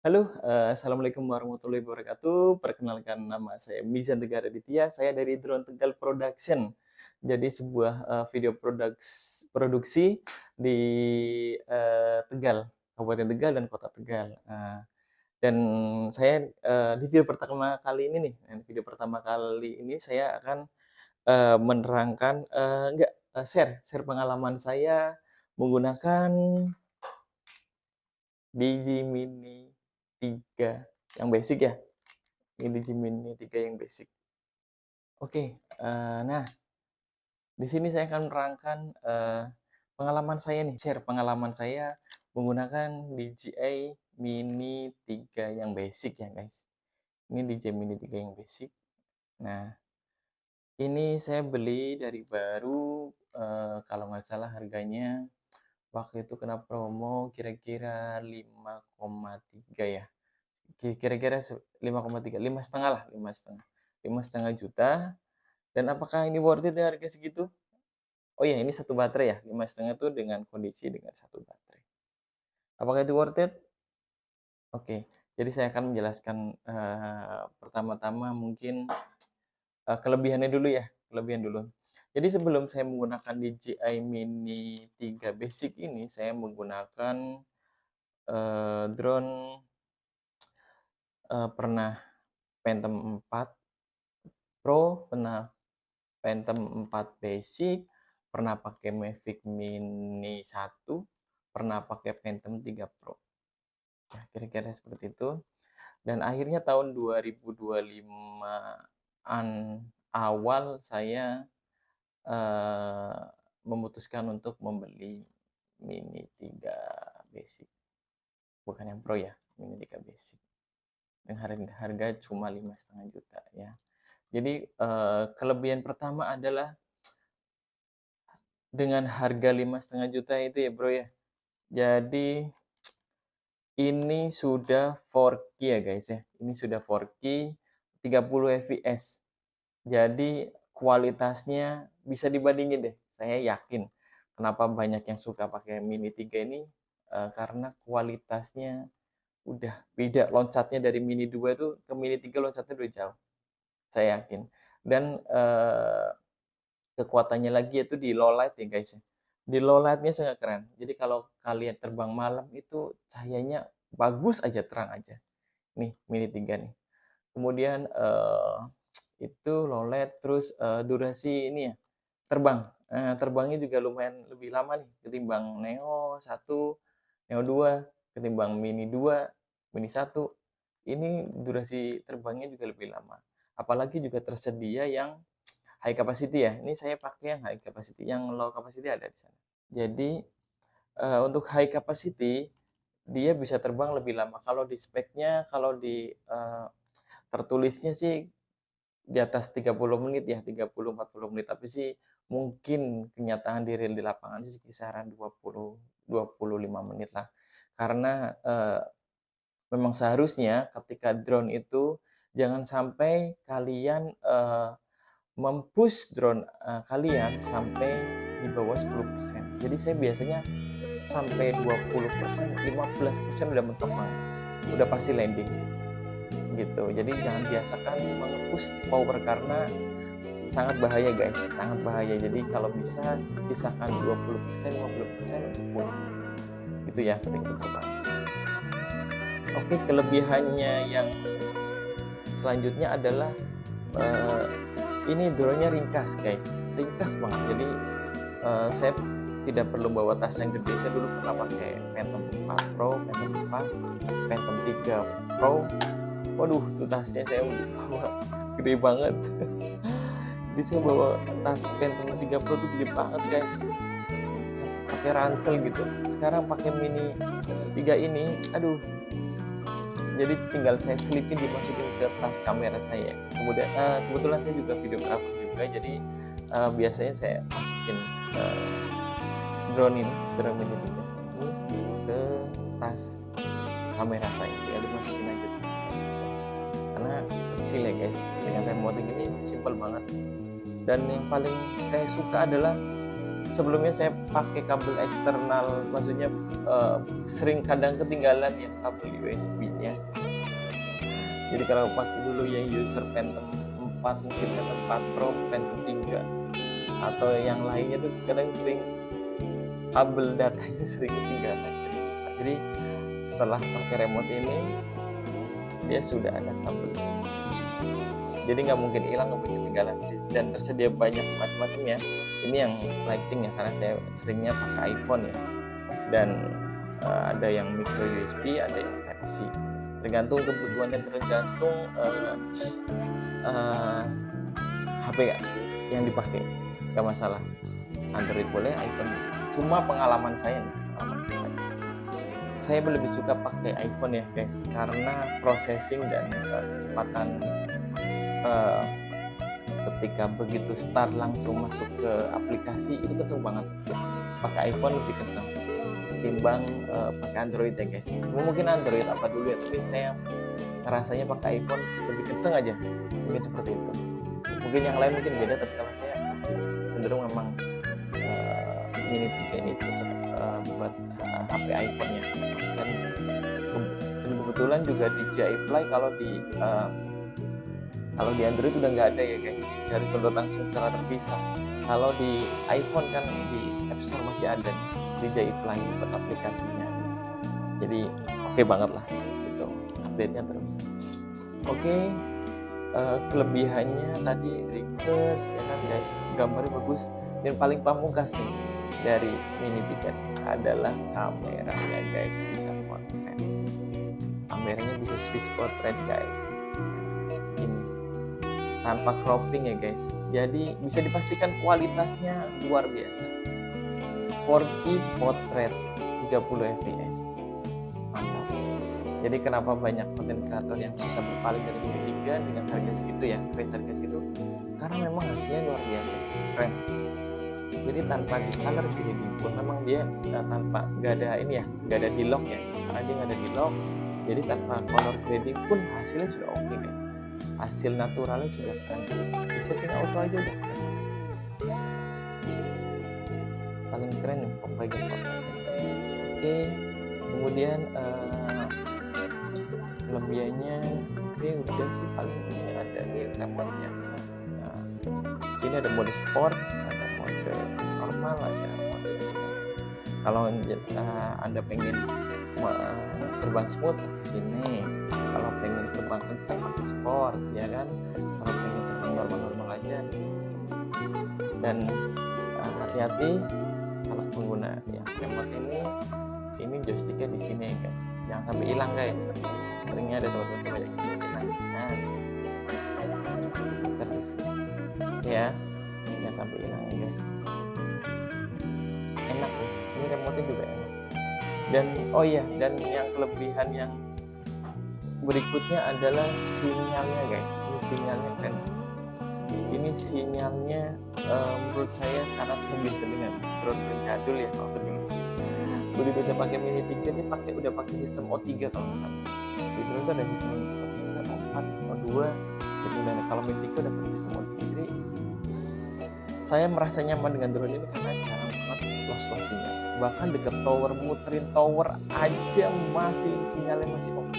Halo, assalamualaikum warahmatullahi wabarakatuh. Perkenalkan, nama saya Mizan Tegar Aditya. Saya dari Drone Tegal Production. Jadi sebuah video produksi di Tegal, Kabupaten Tegal dan Kota Tegal. Dan saya di video pertama kali ini nih, video pertama kali ini saya akan menerangkan, enggak, share pengalaman saya menggunakan Digi Mini 3 yang basic ya. Ini Digi Mini 3 yang basic. Oke, nah di sini saya akan menerangkan pengalaman saya nih, share pengalaman saya menggunakan DJI Mini 3 yang basic ya guys. Ini DJI Mini 3 yang basic. Nah, ini saya beli dari baru, kalau nggak salah harganya waktu itu kena promo kira-kira 5,3 ya. Kira-kira 5,3, 5,5 lah, 5,5. 5,5 juta. Dan apakah ini worth it harga segitu? Oh iya, ini satu baterai ya. 5,5 itu dengan kondisi dengan satu baterai. Apakah itu worth it? Oke, jadi saya akan menjelaskan pertama-tama mungkin kelebihannya dulu ya, kelebihan dulu. Jadi sebelum saya menggunakan DJI Mini 3 basic ini, saya menggunakan drone, pernah Phantom 4 Pro, pernah Phantom 4 Basic, pernah pakai Mavic Mini 1, pernah pakai Phantom 3 Pro. Ya, kira-kira seperti itu. Dan akhirnya tahun 2025-an awal saya memutuskan untuk membeli Mini 3 Basic. Bukan yang Pro ya, Mini 3 Basic. Dengan harga cuma 5,5 juta ya. Jadi kelebihan pertama adalah dengan harga 5,5 juta itu ya bro ya. Jadi ini sudah 4K ya guys ya. Ini sudah 4K 30 fps. Jadi kualitasnya bisa dibandingin deh. Saya yakin kenapa banyak yang suka pakai Mini 3 ini, karena kualitasnya udah beda. Loncatnya dari Mini 2 itu ke Mini 3 loncatnya udah jauh. Saya yakin. Dan kekuatannya lagi yaitu di low light ya guys ya. Di low lightnya sangat keren. Jadi kalau kalian terbang malam itu cahayanya bagus aja, terang aja. Nih Mini 3 nih. Kemudian itu low light, terus durasi ini ya terbang. Terbangnya juga lumayan lebih lama nih ketimbang Neo 1, Neo 2, ketimbang Mini 2, Mini 1. Ini durasi terbangnya juga lebih lama. Apalagi juga tersedia yang high capacity ya. Ini saya pakai yang high capacity, yang low capacity ada di sana. Jadi untuk high capacity dia bisa terbang lebih lama. Kalau di speknya, kalau di tertulisnya sih di atas 30 menit ya, 30-40 menit. Tapi sih mungkin kenyataan di real di lapangan sih kisaran 20-25 menit lah. Karena memang seharusnya ketika drone itu jangan sampai kalian mempush drone kalian sampai di bawah 10%. Jadi saya biasanya sampai 20%, 15% udah mentok banget. Udah pasti landing. Gitu. Jadi jangan biasakan mengepush power karena sangat bahaya guys, sangat bahaya. Jadi kalau bisa sisakan 20%, 50% untuk full. Gitu ya ketika terbang. Oke, kelebihannya yang selanjutnya adalah ini drone-nya ringkas guys, ringkas banget. Jadi saya tidak perlu bawa tas yang gede. Saya dulu pernah pakai Phantom 4 Pro, Phantom 4, Phantom 3 Pro. Waduh, tuh tasnya saya bawa gede banget. Jadi saya bawa tas Phantom 3 Pro tuh gede banget guys, pakai ransel gitu. Sekarang pakai Mini 3 ini, aduh, jadi tinggal saya selipin, dimasukin ke tas kamera saya. Kemudian kebetulan saya juga videographer juga, jadi biasanya saya masukin drone Mini 3 ini ke tas kamera saya, tinggal dimasukin aja karena kecil ya guys. Dengan remote ini simple banget. Dan yang paling saya suka adalah sebelumnya saya pakai kabel eksternal, maksudnya sering kadang ketinggalan ya kabel USB-nya. Jadi kalau waktu dulu yang user Phantom 4, mungkin Phantom 4 Pro, Phantom 3 atau yang lainnya tuh kadang sering kabel datanya sering ketinggalan. Jadi setelah pakai remote ini dia sudah ada kabel, jadi nggak mungkin hilang, nggak mungkin ketinggalan, dan tersedia banyak macam-macam ya. Ini yang lighting ya, karena saya seringnya pakai iPhone ya, dan ada yang micro USB, ada yang Type-C, tergantung kebutuhan dan tergantung HP yang dipakai, nggak masalah. Android boleh, iPhone. Cuma pengalaman saya nih, saya lebih suka pakai iPhone ya guys, karena processing dan kecepatan ketika begitu start langsung masuk ke aplikasi itu kenceng banget. Pakai iPhone lebih kenceng timbang pakai Android ya guys. Mungkin Android apa dulu ya, tapi saya rasanya pakai iPhone lebih kenceng aja, mungkin seperti itu. Mungkin yang lain mungkin beda, tapi kalau saya cenderung memang Mini 3 ini cocok buat HP iPhone-nya. Dan kebetulan juga DJI Fly kalau di Android udah nggak ada ya guys, harus download langsung secara terpisah. Kalau di iPhone kan di App Store masih ada DJI Fly buat aplikasinya. Jadi oke banget lah gitu, update-nya terus. Oke, kelebihannya tadi request ya kan guys, gambarnya bagus, dan paling pamungkas nih dari Mini 3 adalah kameranya guys, bisa portrait. Kameranya bisa switch portrait guys, ini tanpa cropping ya guys, jadi bisa dipastikan kualitasnya luar biasa. 4K portrait 30 fps, mantap. Jadi kenapa banyak konten kreator yang susah berpaling dari Mini 3 dengan harga segitu ya, harga segitu, karena memang hasilnya luar biasa, keren. Jadi tanpa di color grading pun memang dia tanpa nggak ada ini ya, nggak ada di lock ya, karena dia nggak ada di lock. Jadi tanpa color grading pun hasilnya sudah oke guys, hasil naturalnya sudah keren. Di setting auto aja udah keren. Paling keren nih bagian portrait. Oke, kemudian kelebihannya oke udah sih, paling ini ada nih remote biasa. Nah, sini ada mode sport, ada mode normal, ada mode sini. Kalau Anda pengen terbang smooth di sini, kalau pengen terbang kencang pakai sport ya kan, kalau pengen terbang normal aja. Dan hati-hati kalau pengguna ya remote ini joysticknya di sini ya guys, jangan sampai hilang guys. Seringnya ada teman-teman banyak di sini, nah di sini terus ya, jangan sampai hilang ya guys. Enak sih, ini remote juga enak. Dan oh iya, dan yang kelebihan yang berikutnya adalah sinyalnya guys. Ini sinyalnya keren. Ini sinyalnya menurut saya sangat terbiasa dengan drone jadul ya kalau dulu. Begitu saya pakai Mini 3 ini udah pakai sistem O3 kalau nggak salah. Di drone itu ada sistem O3, O4, O2 gitu. Dan kalau Mini 3 udah pakai sistem O3. Jadi saya merasa nyaman dengan drone ini karena jarang banget loss sinyal. Bahkan deket tower, muterin tower aja masih sinyalnya masih oke.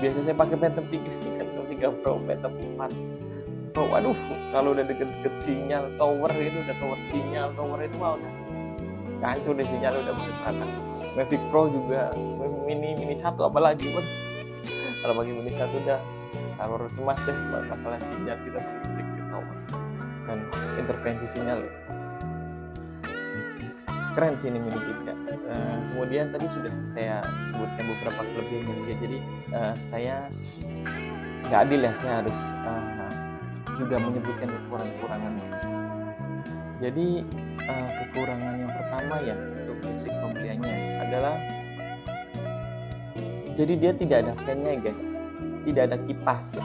Biasa saya pakai Phantom 3, Phantom 3 Pro, Phantom 4. Oh, waduh, kalau udah deket-deket sinyal tower itu udah tower itu mah udah hancur deh, sinyal udah berantakan. Mavic Pro juga, Mini 1 apalagi pun. Kalau bagi Mini 1 udah kalau cemas deh masalah sinyal, kita pergi ke tower dan intervensi sinyal. Keren sih ini Mini 3. Kemudian tadi sudah saya sebutkan beberapa kelebihannya dia. Jadi saya nggak adil ya, saya harus juga menyebutkan kekurangannya. Jadi kekurangan yang pertama ya untuk fisik pembeliannya adalah, jadi dia tidak ada fan-nya guys, tidak ada kipas.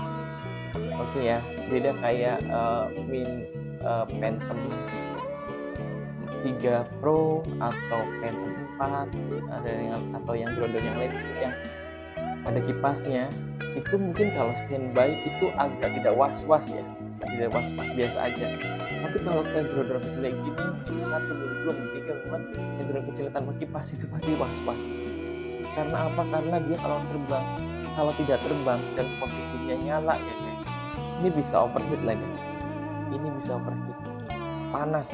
Oke ya, beda kayak Phantom 3 Pro atau Phantom 4 atau yang drone yang lain yang ada kipasnya. Itu mungkin kalau standby itu agak tidak was-was ya, tidak was-was, biasa aja. Tapi kalau kayak drone kecil kayak gini, mini 1, mini 2, mini 3, memang yang drone kecil tanpa kipas itu pasti was-was. Karena apa? Karena dia kalau tidak terbang dan posisinya nyala ya guys, ini bisa overheat lah guys. Ini bisa overheat, panas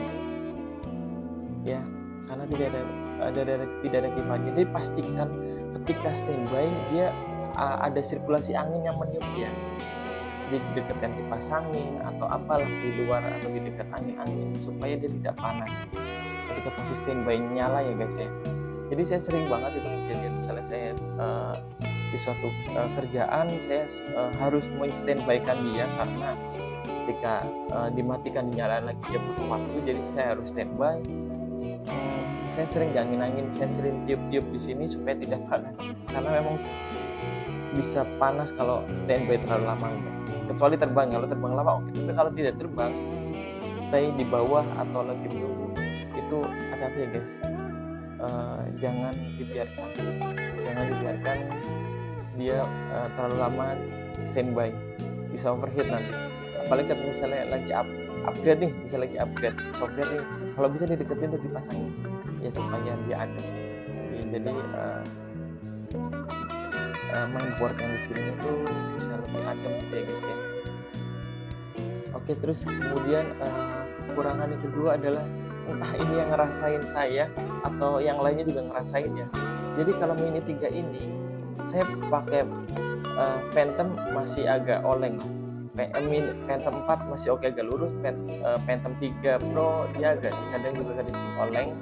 ya, karena tidak ada kipasnya. Jadi pastikan ketika standby dia ada sirkulasi angin yang meniup dia. Didekatkan kipas angin atau apalah di luar atau di dekat angin supaya dia tidak panas ketika posisi standby nyala ya guys ya. Jadi saya sering banget itu kejadian, misalnya saya di suatu kerjaan saya harus men-standby-kan dia karena ketika dimatikan dinyalakan lagi dia butuh waktu, jadi saya harus standby. Saya sering angin-angin, saya sering tiup-tiup di sini supaya tidak panas, karena memang bisa panas kalau standby terlalu lama guys. Kecuali terbang, kalau terbang lama oke, tapi kalau tidak terbang, stay di bawah atau lagi menunggu, itu hati-hati ya guys. Jangan dibiarkan dia terlalu lama standby, bisa overheat nanti. Apalagi kalau misalnya lagi upgrade nih, software nih, kalau bisa dideketin untuk dipasangin ya supaya dia ada. Jadi mainboard yang di sini itu bisa lebih adem gitu ya guys ya. Oke, terus kemudian kekurangan yang kedua adalah, entah ini yang ngerasain saya atau yang lainnya juga ngerasain ya. Jadi kalau Mini 3 ini saya pakai Phantom masih agak oleng, Phantom 4 masih oke agak lurus, Phantom 3 Pro dia agak kadang sedikit oleng.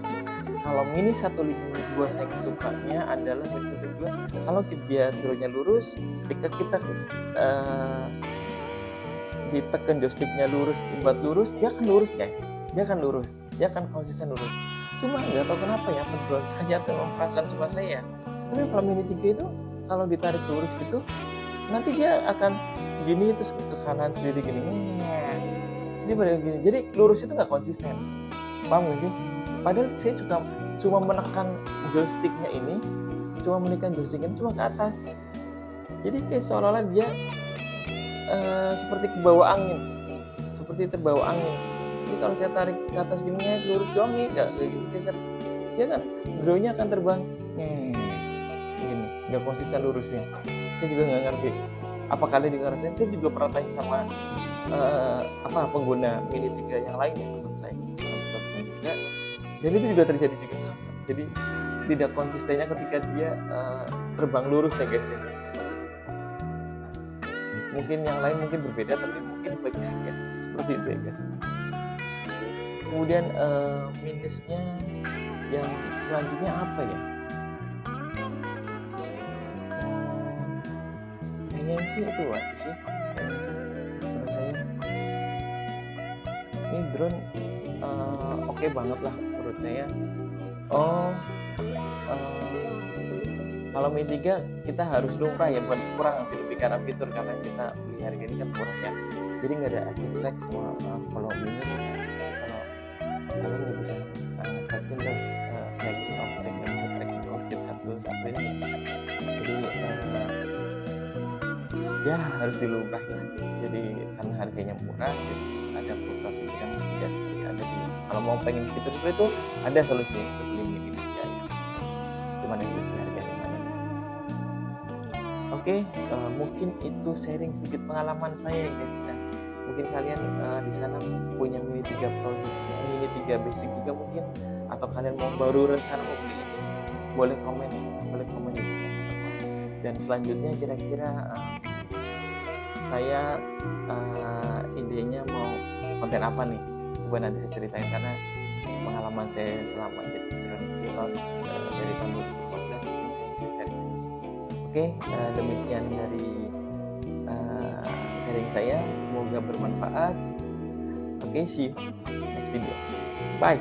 Kalau Mini 152 saya sukanya adalah Mini 152 kalau dia drone-nya lurus, ketika kita ditekan joysticknya lurus, buat lurus, dia akan lurus guys, dia akan konsisten lurus. Cuma nggak tahu kenapa ya, drone saya tuh perasaan cuma saya, tapi kalau Mini 3 itu kalau ditarik lurus gitu, nanti dia akan gini terus ke kanan sendiri gini, terus dia pada gini, jadi lurus itu nggak konsisten, paham nggak sih? Padahal saya cuma menekan joysticknya ini, cuma ke atas. Jadi kayak seolah-olah dia seperti terbawa angin. Jadi kalau saya tarik ke atas gini, lurus doang nih, nggak gitu geser, dia kan drone-nya akan terbang, gini, nggak konsisten lurusnya. Saya juga nggak ngerti. Apa kalian juga ngerasain? Saya juga pernah tanya sama pengguna Mini 3 yang lain ya, teman saya. Dan itu juga terjadi juga sama. Jadi tidak konsistennya ketika dia terbang lurus ya guys ya. Mungkin yang lain mungkin berbeda, tapi mungkin bagi saya seperti itu ya guys. Kemudian minusnya yang selanjutnya apa ya? Kayaknya sih itu aja sih. Menurut saya ini drone oke banget lah menurut saya. Kalau Mini 3 kita harus lumrah ya, bukan kurang sih, lebih karena fitur, karena kita beli harga ini kan murah ya, jadi nggak ada active track semua. Kalau Mini kalau kalian nggak bisa tracking tuh, tracking objek, nggak bisa tracking objek satu ini nggak bisa. Jadi ya harus dilumrah ya. Jadi karena harganya murah, jadi ada beberapa fitur yang tidak seperti ada di. Kalau mau pengen fitur seperti itu, ada solusi untuk beli Mini 3 ya. Cuman selisih harga. Oke, mungkin itu sharing sedikit pengalaman saya guys ya. Mungkin kalian di sana punya Mini 3 Pro, Mini 3 Basic juga mungkin, atau kalian mau baru rencana mau beli ini, boleh komen di sini. Dan selanjutnya kira-kira saya idenya mau konten apa nih? Coba nanti saya ceritain, karena pengalaman saya selama jadi drone pilot dari tahun 2015 mungkin saya bisa sharing. Oke, demikian dari sharing saya, semoga bermanfaat. Oke, see you next video. Bye.